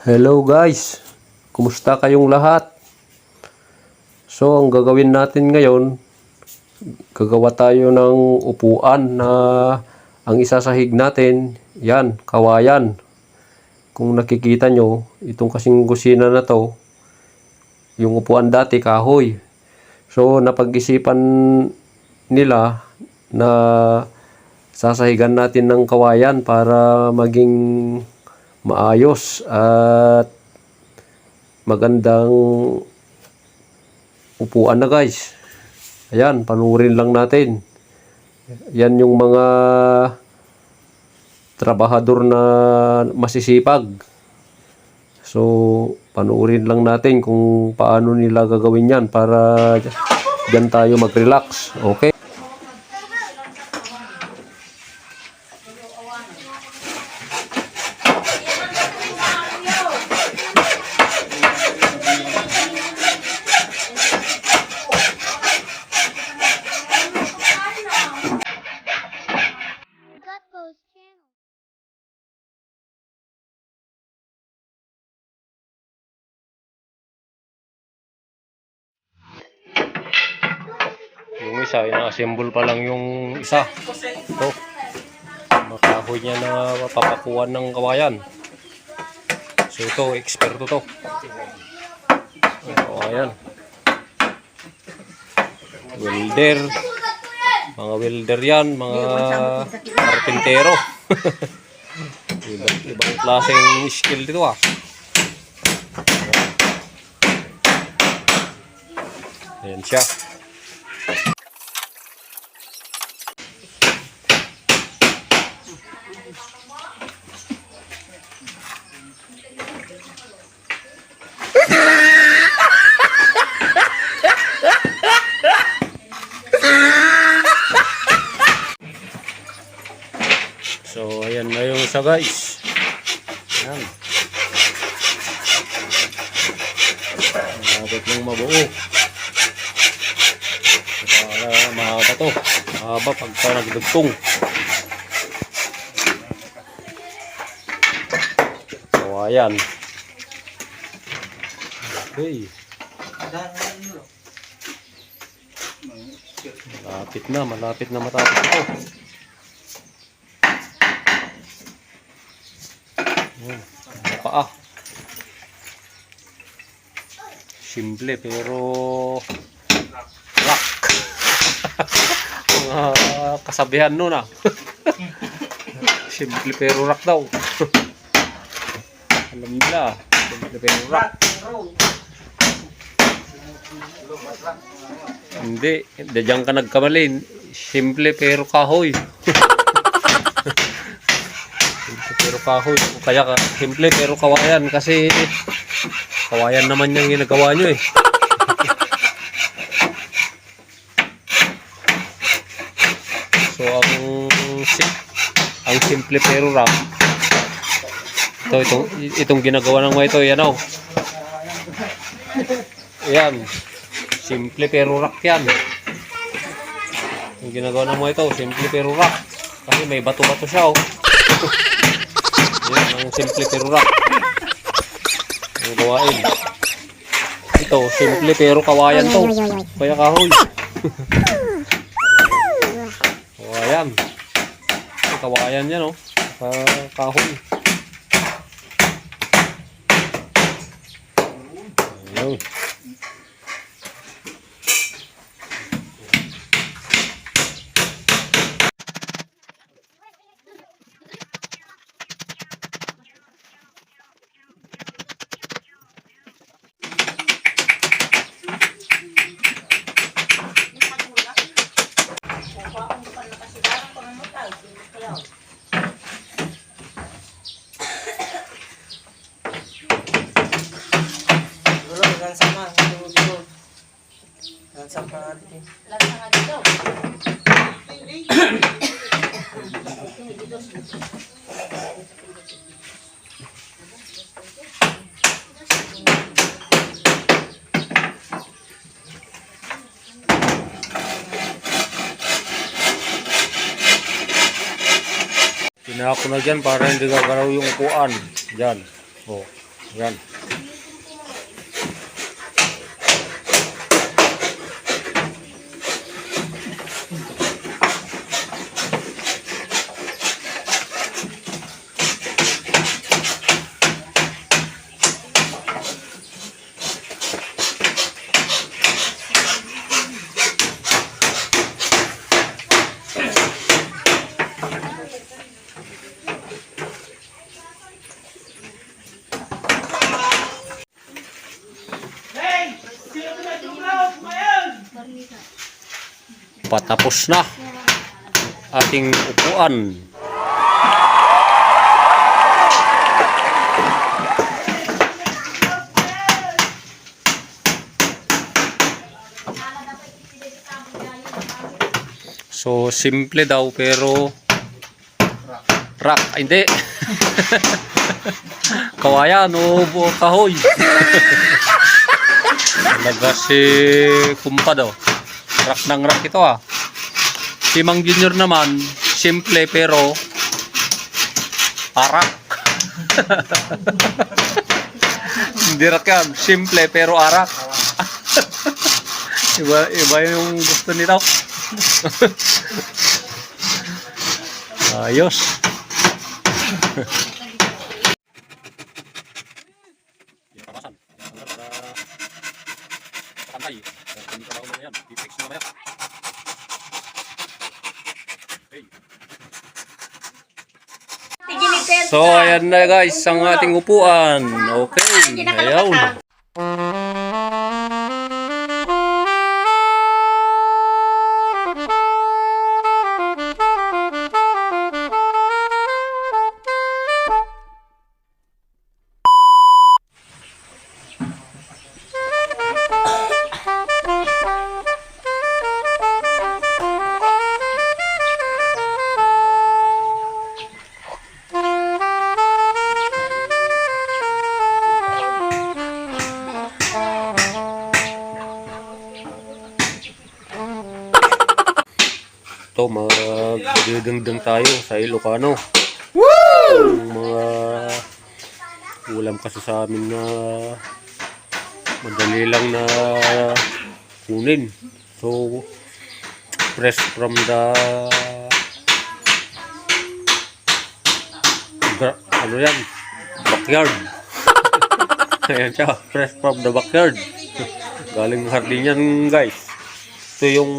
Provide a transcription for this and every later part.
Hello guys, kumusta kayong lahat? So ang gagawin natin ngayon, gagawa tayo ng upuan na ang isasahig natin, yan, kawayan. Kung nakikita nyo, itong kasing kusina na to, yung upuan dati kahoy. So napag-isipan nila na sasahigan natin ng kawayan para maging maayos at magandang upuan na guys. Ayan, panurin lang natin. Yan yung mga trabahador na masisipag. So, panurin lang natin kung paano nila gagawin yan para dyan tayo mag-relax. Okay? Yung isa, ina-assemble pa lang yung isa. Ito. Makahoy niya na papakuan ng kawayan. So ito, eksperto to. Kawayan. Welder. Mga welder yan, mga karpintero. Ibang klaseng skill dito ah. Ayan siya. So ayan na yung isa guys. Ayan. Malapit ng mabuo. Para mahaba to. Mahaba pagka nagdugtong. So ayan. Okay. Malapit na matapos ito. Paa. Simple pero rock. Mga kasabihan nun ah. Simple pero rock daw. Alam nila. Simple pero rock. Hindi. Diyan ka nagkamali. Simple pero kahoy. Pero kahoy, kaya simple pero kawayan kasi kawayan naman yung ginagawa nyo eh. So ang simple pero rock itong ginagawa ng mga ito, yan o. Yan, simple pero rock yan. Yung ginagawa ng mga ito, simple pero rock kasi may bato-bato siya o. Yan ang simple pero rock ang gawain. Ito simple pero kawayan to, kaya kahoy. Kawayan, kawayan yan oh, kahoy. Ayun. Pinaka ko na dyan para hindi gagalaw yung upuan. Dyan. Oh. Yan. Patapos na ating upuan. So simple daw pero rock, hindi. Kawayan o kahoy. Talaga si kumpa daw. Rock ng rock ito ah. Si Mang Junior naman, simple pero arak. Hindi rock yan, simple pero arak. Iba yung gusto nito. Ayos. So ayan na guys ang ating upuan. Okay, ayaw. Ito, magdidengdeng tayo sa Ilocano. Yung mga ulam kasi sa amin na madali lang na kunin. So, fresh from the ano yan? Backyard. Ayan siya, fresh from the backyard. Galing hardin yan guys. Ito yung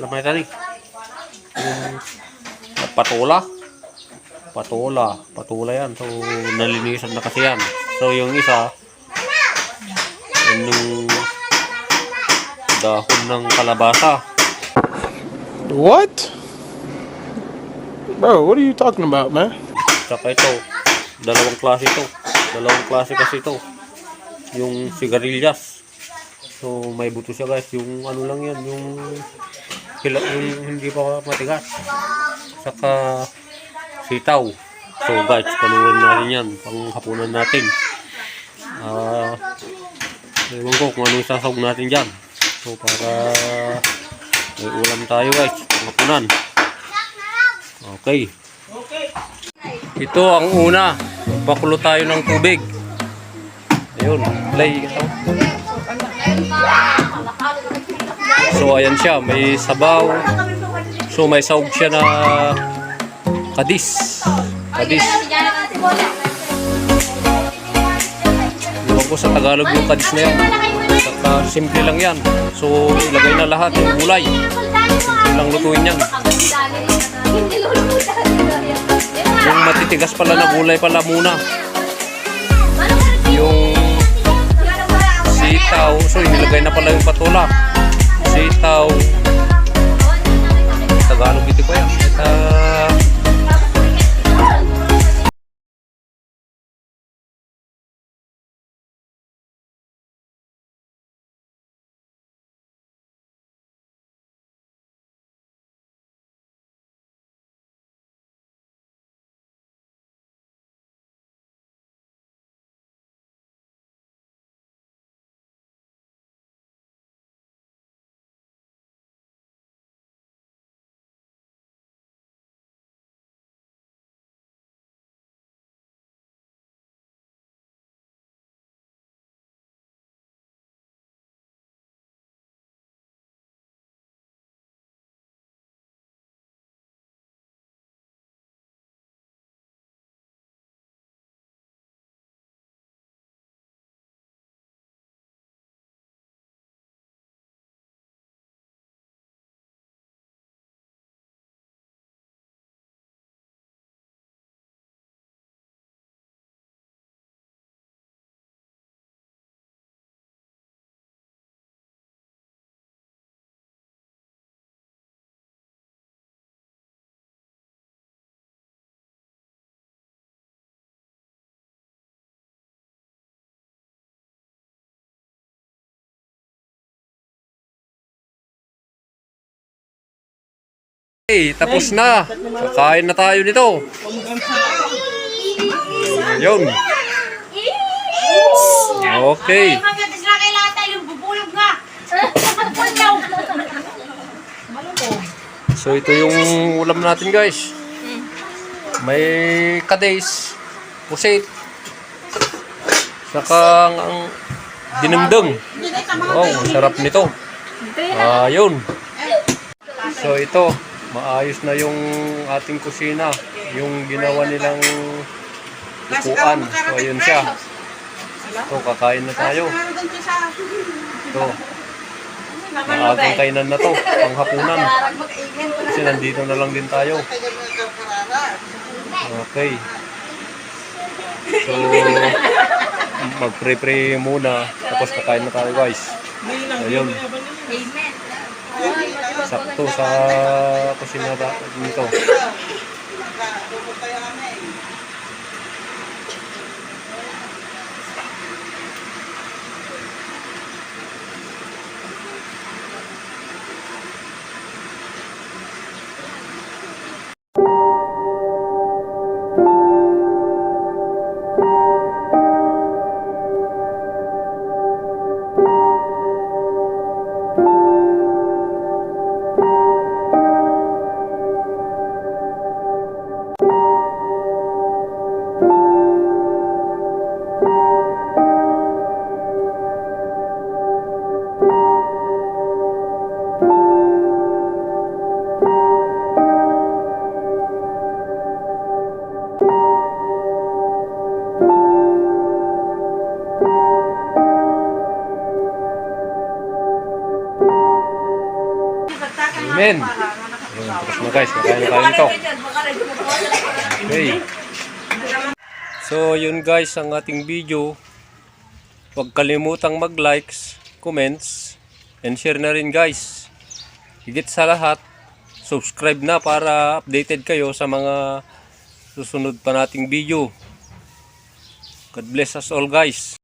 alam mo tadi yung patula yan. So nalinisan na kasi yan. So yung isa yung dahon ng kalabasa. What? Bro, what are you talking about, man? Saka ito, dalawang klase kasi ito, yung sigarilyas. So may buto siya guys, yung ano lang yan, yung hindi pa matigas. Saka sitaw. So guys, panuwan natin yan, panghapunan natin. Ewan ko kung anong sasawag natin dyan. So para may ulam tayo guys, panghapunan. Okay. Ito ang una, pakulo tayo ng tubig. Ayun, play ito. So ayan siya, may sabaw. So may sahog siya na kadis. Ewan ko sa Tagalog yung kadis na yan. Saka simple lang yan. So ilagay na lahat yung gulay. Simple lang lutuin yan. Yung matitigas pala na gulay pala muna. Yung sitaw, so inilagay na pala yung patula. Sitaw. Tagalog ito ko yan. Okay, tapos na. Kakain na tayo nito. Ayun. Okay. Magagas na kailangan tayo bubulog nga. Bulaw. So ito yung ulam natin guys. May kadays, pusit, saka ang dinengdeng. Wow, sarap nito. Ayun. So ito, maayos na yung ating kusina. Yung ginawa nilang upuan. So ayun siya. Ito, kakain na tayo. Ito. Maagang kainan na to, panghapunan. Kasi nandito na lang din tayo. Okay. So, mag-pray-pray muna. Tapos kakain na tayo guys. Ayun. Sakto sa kusina nito. Amen. Ayun, tapos na guys, kakain na tayo nito. Okay. So yun guys ang ating video. Huwag kalimutang mag-likes, comments, and share na rin guys. Higit sa lahat, subscribe na para updated kayo sa mga susunod pa nating video. God bless us all guys.